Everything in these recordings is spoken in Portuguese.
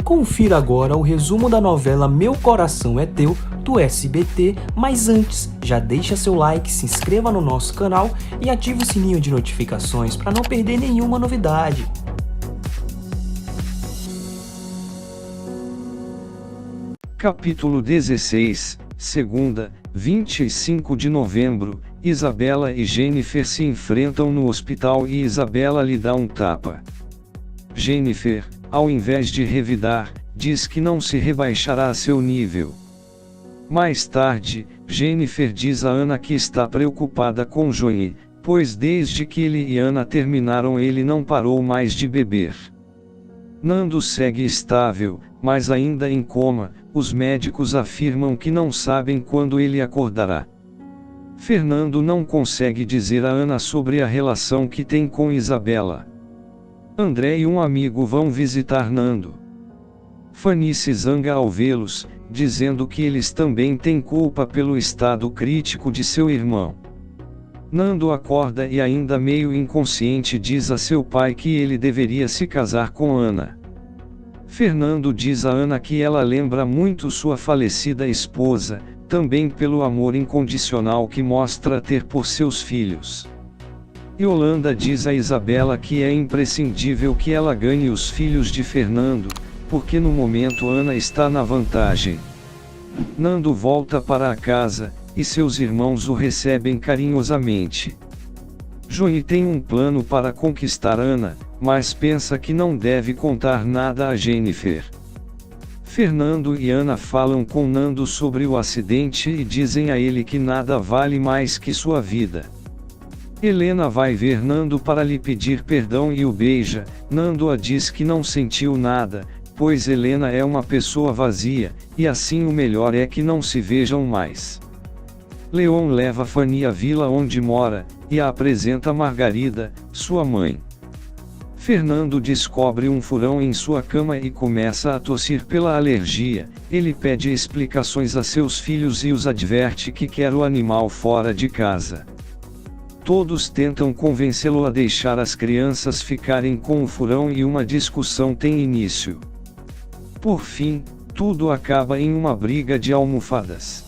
Confira agora o resumo da novela Meu Coração é Teu, do SBT, mas antes, já deixa seu like, se inscreva no nosso canal e ative o sininho de notificações para não perder nenhuma novidade. Capítulo 16, segunda, 25 de novembro, Isabela e Jennifer se enfrentam no hospital e Isabela lhe dá um tapa. Jennifer, ao invés de revidar, diz que não se rebaixará a seu nível. Mais tarde, Jennifer diz a Ana que está preocupada com Johnny, pois desde que ele e Ana terminaram ele não parou mais de beber. Nando segue estável, mas ainda em coma. Os médicos afirmam que não sabem quando ele acordará. Fernando não consegue dizer a Ana sobre a relação que tem com Isabela. André e um amigo vão visitar Nando. Fanny se zanga ao vê-los, dizendo que eles também têm culpa pelo estado crítico de seu irmão. Nando acorda e ainda meio inconsciente diz a seu pai que ele deveria se casar com Ana. Fernando diz a Ana que ela lembra muito sua falecida esposa, também pelo amor incondicional que mostra ter por seus filhos. Yolanda diz a Isabela que é imprescindível que ela ganhe os filhos de Fernando, porque no momento Ana está na vantagem. Nando volta para a casa, e seus irmãos o recebem carinhosamente. Johnny tem um plano para conquistar Ana, mas pensa que não deve contar nada a Jennifer. Fernando e Ana falam com Nando sobre o acidente e dizem a ele que nada vale mais que sua vida. Helena vai ver Nando para lhe pedir perdão e o beija. Nando a diz que não sentiu nada, pois Helena é uma pessoa vazia, e assim o melhor é que não se vejam mais. Leon leva Fanny à vila onde mora, e a apresenta Margarida, sua mãe. Fernando descobre um furão em sua cama e começa a tossir pela alergia. Ele pede explicações a seus filhos e os adverte que quer o animal fora de casa. Todos tentam convencê-lo a deixar as crianças ficarem com o furão e uma discussão tem início. Por fim, tudo acaba em uma briga de almofadas.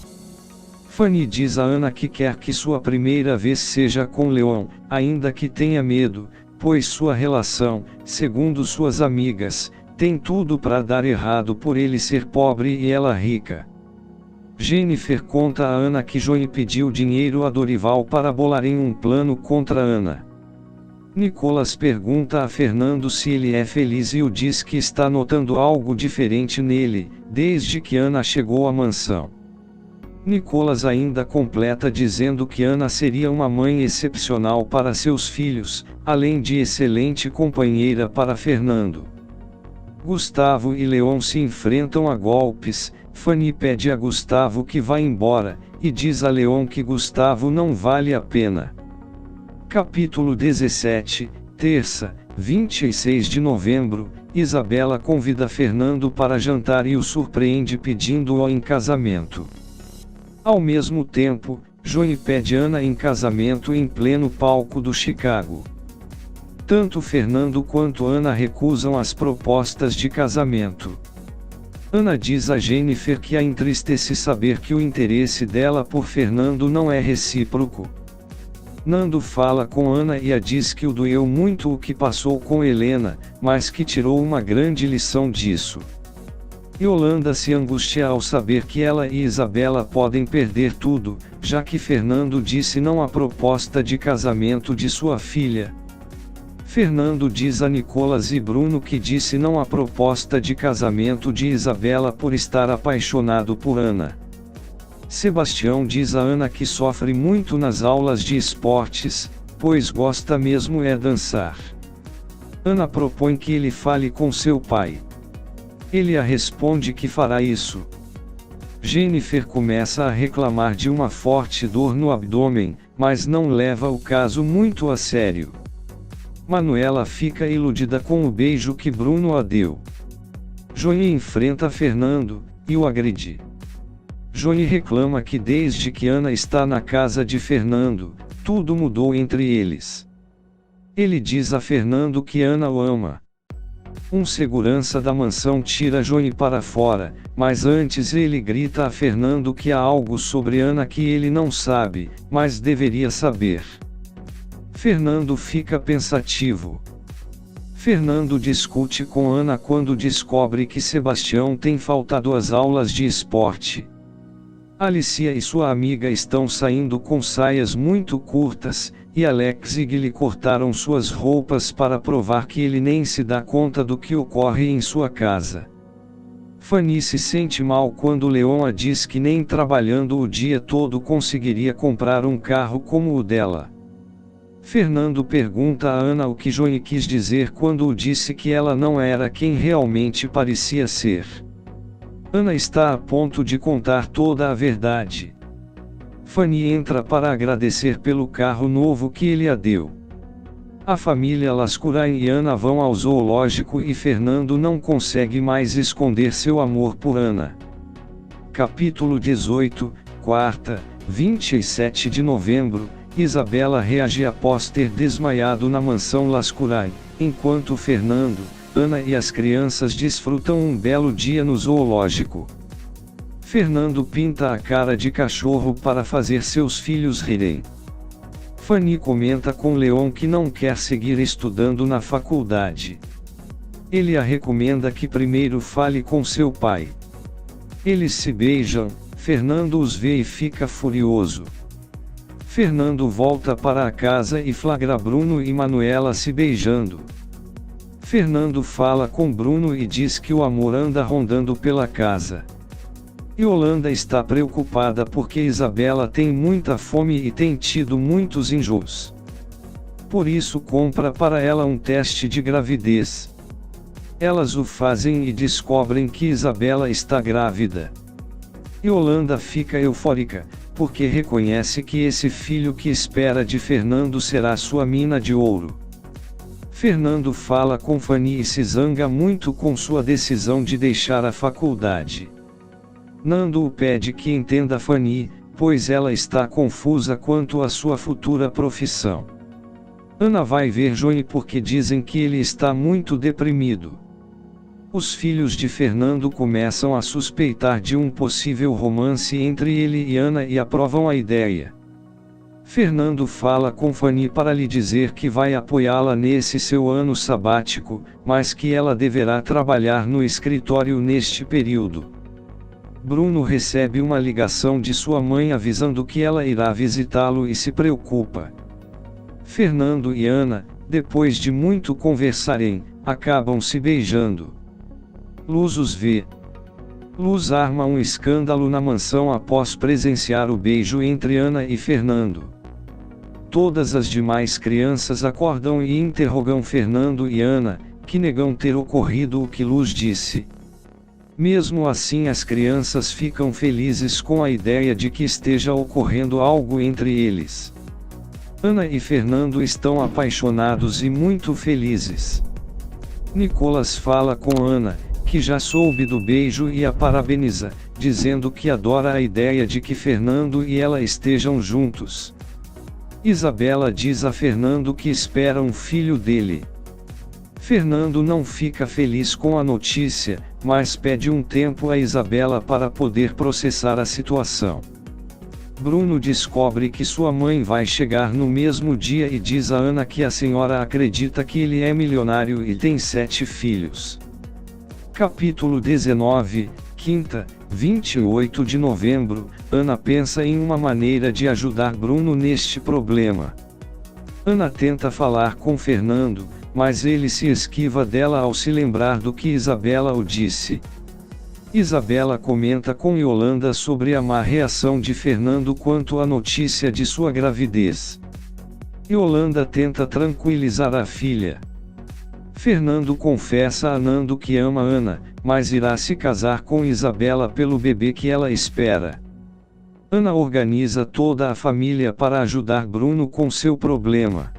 Fanny diz a Ana que quer que sua primeira vez seja com Leon, ainda que tenha medo, pois sua relação, segundo suas amigas, tem tudo para dar errado por ele ser pobre e ela rica. Jennifer conta a Ana que Johnny pediu dinheiro a Dorival para bolarem um plano contra Ana. Nicolas pergunta a Fernando se ele é feliz e o diz que está notando algo diferente nele, desde que Ana chegou à mansão. Nicolas ainda completa dizendo que Ana seria uma mãe excepcional para seus filhos, além de excelente companheira para Fernando. Gustavo e Leon se enfrentam a golpes. Fanny pede a Gustavo que vá embora, e diz a Leon que Gustavo não vale a pena. Capítulo 17, terça, 26 de novembro, Isabela convida Fernando para jantar e o surpreende pedindo-o em casamento. Ao mesmo tempo, Johnny pede Ana em casamento em pleno palco do Chicago. Tanto Fernando quanto Ana recusam as propostas de casamento. Ana diz a Jennifer que a entristece saber que o interesse dela por Fernando não é recíproco. Nando fala com Ana e a diz que o doeu muito o que passou com Helena, mas que tirou uma grande lição disso. Yolanda se angustia ao saber que ela e Isabela podem perder tudo, já que Fernando disse não à proposta de casamento de sua filha. Fernando diz a Nicolas e Bruno que disse não à proposta de casamento de Isabela por estar apaixonado por Ana. Sebastião diz a Ana que sofre muito nas aulas de esportes, pois gosta mesmo é dançar. Ana propõe que ele fale com seu pai. Ele a responde que fará isso. Jennifer começa a reclamar de uma forte dor no abdômen, mas não leva o caso muito a sério. Manuela fica iludida com o beijo que Bruno a deu. Johnny enfrenta Fernando, e o agride. Johnny reclama que desde que Ana está na casa de Fernando, tudo mudou entre eles. Ele diz a Fernando que Ana o ama. Um segurança da mansão tira Johnny para fora, mas antes ele grita a Fernando que há algo sobre Ana que ele não sabe, mas deveria saber. Fernando fica pensativo. Fernando discute com Ana quando descobre que Sebastião tem faltado às aulas de esporte. Alicia e sua amiga estão saindo com saias muito curtas, e Alex e Gui cortaram suas roupas para provar que ele nem se dá conta do que ocorre em sua casa. Fanny se sente mal quando Leona diz que nem trabalhando o dia todo conseguiria comprar um carro como o dela. Fernando pergunta a Ana o que Johnny quis dizer quando disse que ela não era quem realmente parecia ser. Ana está a ponto de contar toda a verdade. Fanny entra para agradecer pelo carro novo que ele a deu. A família Lascurain e Ana vão ao zoológico e Fernando não consegue mais esconder seu amor por Ana. Capítulo 18, quarta, 27 de novembro. Isabela reage após ter desmaiado na mansão Lascurain, enquanto Fernando, Ana e as crianças desfrutam um belo dia no zoológico. Fernando pinta a cara de cachorro para fazer seus filhos rirem. Fanny comenta com Leon que não quer seguir estudando na faculdade. Ele a recomenda que primeiro fale com seu pai. Eles se beijam, Fernando os vê e fica furioso. Fernando volta para a casa e flagra Bruno e Manuela se beijando. Fernando fala com Bruno e diz que o amor anda rondando pela casa. Yolanda está preocupada porque Isabela tem muita fome e tem tido muitos enjoos. Por isso compra para ela um teste de gravidez. Elas o fazem e descobrem que Isabela está grávida. Yolanda fica eufórica, porque reconhece que esse filho que espera de Fernando será sua mina de ouro. Fernando fala com Fanny e se zanga muito com sua decisão de deixar a faculdade. Nando o pede que entenda Fanny, pois ela está confusa quanto à sua futura profissão. Ana vai ver Johnny porque dizem que ele está muito deprimido. Os filhos de Fernando começam a suspeitar de um possível romance entre ele e Ana e aprovam a ideia. Fernando fala com Fanny para lhe dizer que vai apoiá-la nesse seu ano sabático, mas que ela deverá trabalhar no escritório neste período. Bruno recebe uma ligação de sua mãe avisando que ela irá visitá-lo e se preocupa. Fernando e Ana, depois de muito conversarem, acabam se beijando. Luz os vê. Luz arma um escândalo na mansão após presenciar o beijo entre Ana e Fernando. Todas as demais crianças acordam e interrogam Fernando e Ana, que negam ter ocorrido o que Luz disse. Mesmo assim, as crianças ficam felizes com a ideia de que esteja ocorrendo algo entre eles. Ana e Fernando estão apaixonados e muito felizes. Nicolas fala com Ana, que já soube do beijo e a parabeniza, dizendo que adora a ideia de que Fernando e ela estejam juntos. Isabela diz a Fernando que espera um filho dele. Fernando não fica feliz com a notícia, mas pede um tempo a Isabela para poder processar a situação. Bruno descobre que sua mãe vai chegar no mesmo dia e diz a Ana que a senhora acredita que ele é milionário e tem 7 filhos. Capítulo 19, quinta, 28 de novembro, Ana pensa em uma maneira de ajudar Bruno neste problema. Ana tenta falar com Fernando, mas ele se esquiva dela ao se lembrar do que Isabela o disse. Isabela comenta com Yolanda sobre a má reação de Fernando quanto à notícia de sua gravidez. Yolanda tenta tranquilizar a filha. Fernando confessa a Nando que ama Ana, mas irá se casar com Isabela pelo bebê que ela espera. Ana organiza toda a família para ajudar Bruno com seu problema.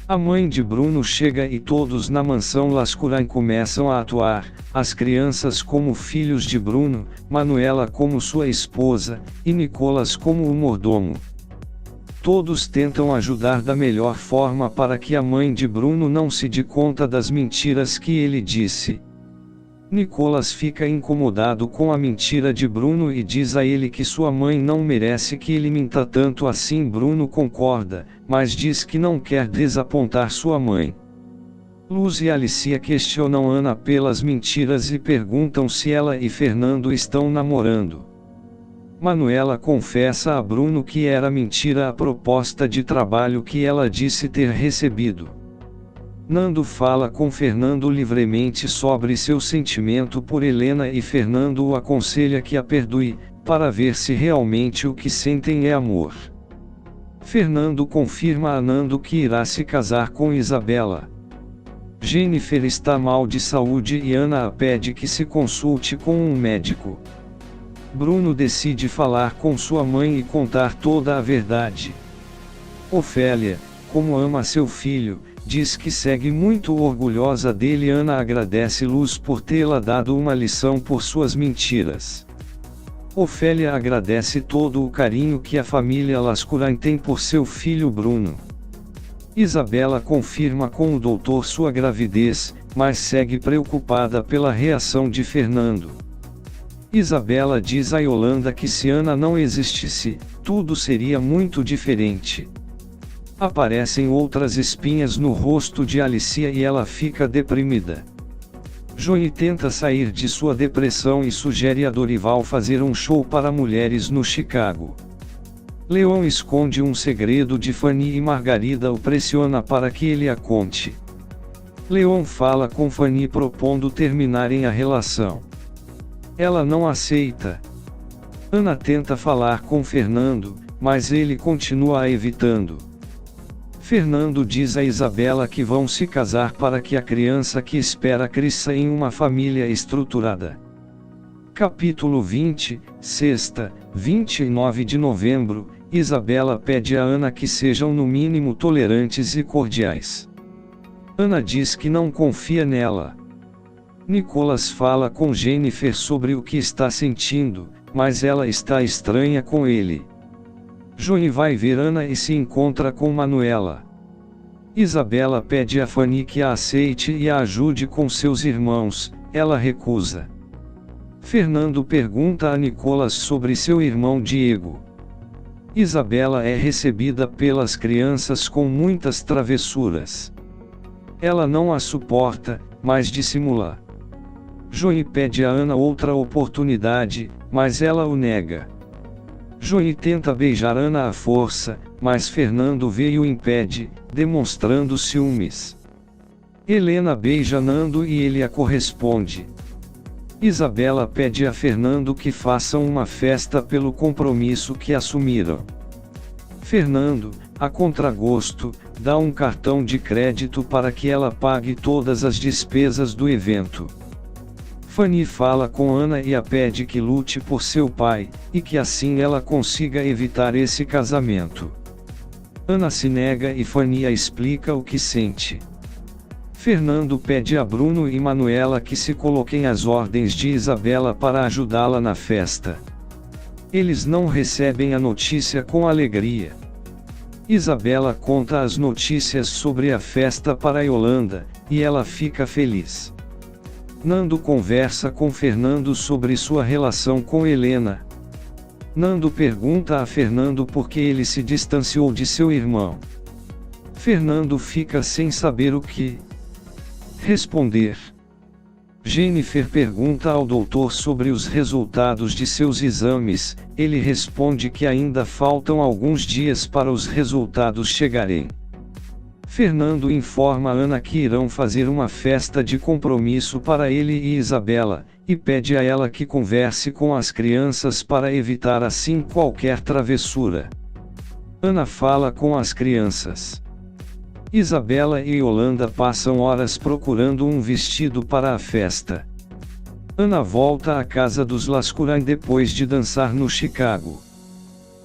A mãe de Bruno chega e todos na mansão Lascurain começam a atuar, as crianças como filhos de Bruno, Manuela como sua esposa, e Nicolas como o mordomo. Todos tentam ajudar da melhor forma para que a mãe de Bruno não se dê conta das mentiras que ele disse. Nicolas fica incomodado com a mentira de Bruno e diz a ele que sua mãe não merece que ele minta tanto assim. Bruno concorda, mas diz que não quer desapontar sua mãe. Luz e Alicia questionam Ana pelas mentiras e perguntam se ela e Fernando estão namorando. Manuela confessa a Bruno que era mentira a proposta de trabalho que ela disse ter recebido. Nando fala com Fernando livremente sobre seu sentimento por Helena e Fernando o aconselha que a perdoe, para ver se realmente o que sentem é amor. Fernando confirma a Nando que irá se casar com Isabela. Jennifer está mal de saúde e Ana a pede que se consulte com um médico. Bruno decide falar com sua mãe e contar toda a verdade. Ofélia, como ama seu filho, diz que segue muito orgulhosa dele. Ana agradece Luz por tê-la dado uma lição por suas mentiras. Ofélia agradece todo o carinho que a família Lascurain tem por seu filho Bruno. Isabela confirma com o doutor sua gravidez, mas segue preocupada pela reação de Fernando. Isabela diz a Yolanda que se Ana não existisse, tudo seria muito diferente. Aparecem outras espinhas no rosto de Alicia e ela fica deprimida. Joey tenta sair de sua depressão e sugere a Dorival fazer um show para mulheres no Chicago. Leon esconde um segredo de Fanny e Margarida o pressiona para que ele a conte. Leon fala com Fanny propondo terminarem a relação. Ela não aceita. Ana tenta falar com Fernando, mas ele continua a evitando. Fernando diz a Isabela que vão se casar para que a criança que espera cresça em uma família estruturada. Capítulo 20, sexta, 29 de novembro, Isabela pede a Ana que sejam no mínimo tolerantes e cordiais. Ana diz que não confia nela. Nicolas fala com Jennifer sobre o que está sentindo, mas ela está estranha com ele. Joey vai ver Ana e se encontra com Manuela. Isabela pede a Fanny que a aceite e a ajude com seus irmãos, ela recusa. Fernando pergunta a Nicolas sobre seu irmão Diego. Isabela é recebida pelas crianças com muitas travessuras. Ela não a suporta, mas dissimula. Joey pede a Ana outra oportunidade, mas ela o nega. Joey tenta beijar Ana à força, mas Fernando vê e o impede, demonstrando ciúmes. Helena beija Nando e ele a corresponde. Isabela pede a Fernando que façam uma festa pelo compromisso que assumiram. Fernando, a contragosto, dá um cartão de crédito para que ela pague todas as despesas do evento. Fanny fala com Ana e a pede que lute por seu pai, e que assim ela consiga evitar esse casamento. Ana se nega e Fanny a explica o que sente. Fernando pede a Bruno e Manuela que se coloquem às ordens de Isabela para ajudá-la na festa. Eles não recebem a notícia com alegria. Isabela conta as notícias sobre a festa para Yolanda, e ela fica feliz. Nando conversa com Fernando sobre sua relação com Helena. Nando pergunta a Fernando por que ele se distanciou de seu irmão. Fernando fica sem saber o que responder. Jennifer pergunta ao doutor sobre os resultados de seus exames, ele responde que ainda faltam alguns dias para os resultados chegarem. Fernando informa Ana que irão fazer uma festa de compromisso para ele e Isabela, e pede a ela que converse com as crianças para evitar assim qualquer travessura. Ana fala com as crianças. Isabela e Yolanda passam horas procurando um vestido para a festa. Ana volta à casa dos Lascurain depois de dançar no Chicago.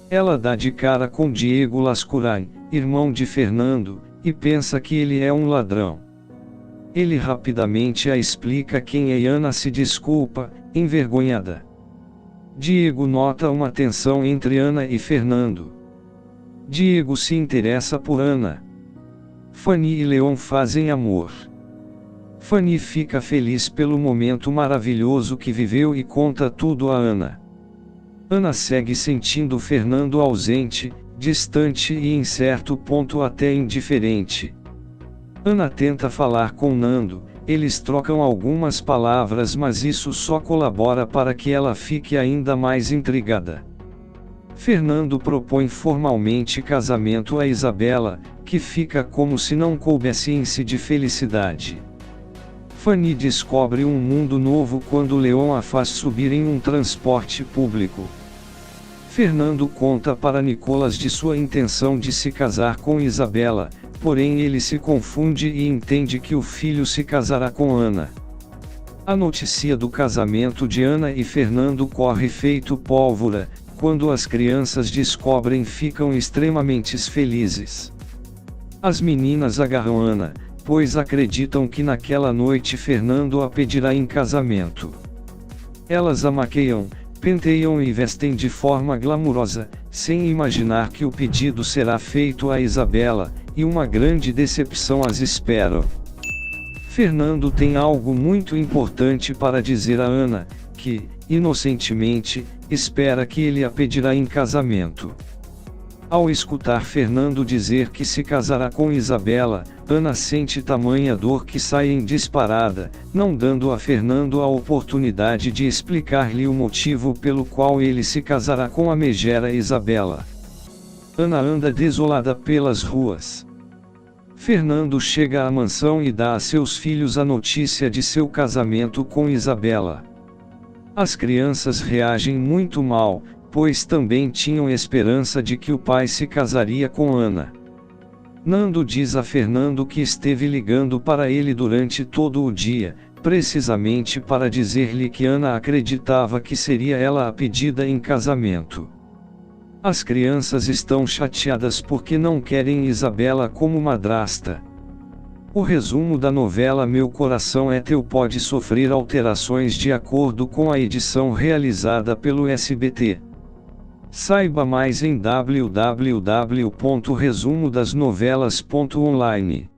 Ela dá de cara com Diego Lascurain, irmão de Fernando, e pensa que ele é um ladrão. Ele rapidamente a explica quem é e Ana se desculpa, envergonhada. Diego nota uma tensão entre Ana e Fernando. Diego se interessa por Ana. Fanny e Leon fazem amor. Fanny fica feliz pelo momento maravilhoso que viveu e conta tudo a Ana. Ana segue sentindo Fernando ausente, distante e em certo ponto até indiferente. Ana tenta falar com Nando, eles trocam algumas palavras, mas isso só colabora para que ela fique ainda mais intrigada. Fernando propõe formalmente casamento a Isabela, que fica como se não coubesse em si de felicidade. Fanny descobre um mundo novo quando Leon a faz subir em um transporte público. Fernando conta para Nicolas de sua intenção de se casar com Isabela, porém ele se confunde e entende que o filho se casará com Ana. A notícia do casamento de Ana e Fernando corre feito pólvora. Quando as crianças descobrem, ficam extremamente felizes. As meninas agarram Ana, pois acreditam que naquela noite Fernando a pedirá em casamento. Elas a maquiam, penteiam e vestem de forma glamurosa, sem imaginar que o pedido será feito a Isabela, e uma grande decepção as espera. Fernando tem algo muito importante para dizer a Ana, que, inocentemente, espera que ele a pedirá em casamento. Ao escutar Fernando dizer que se casará com Isabela, Ana sente tamanha dor que sai em disparada, não dando a Fernando a oportunidade de explicar-lhe o motivo pelo qual ele se casará com a megera Isabela. Ana anda desolada pelas ruas. Fernando chega à mansão e dá a seus filhos a notícia de seu casamento com Isabela. As crianças reagem muito mal, pois também tinham esperança de que o pai se casaria com Ana. Nando diz a Fernando que esteve ligando para ele durante todo o dia, precisamente para dizer-lhe que Ana acreditava que seria ela a pedida em casamento. As crianças estão chateadas porque não querem Isabela como madrasta. O resumo da novela Meu Coração é Teu pode sofrer alterações de acordo com a edição realizada pelo SBT. Saiba mais em www.resumodasnovelas.online.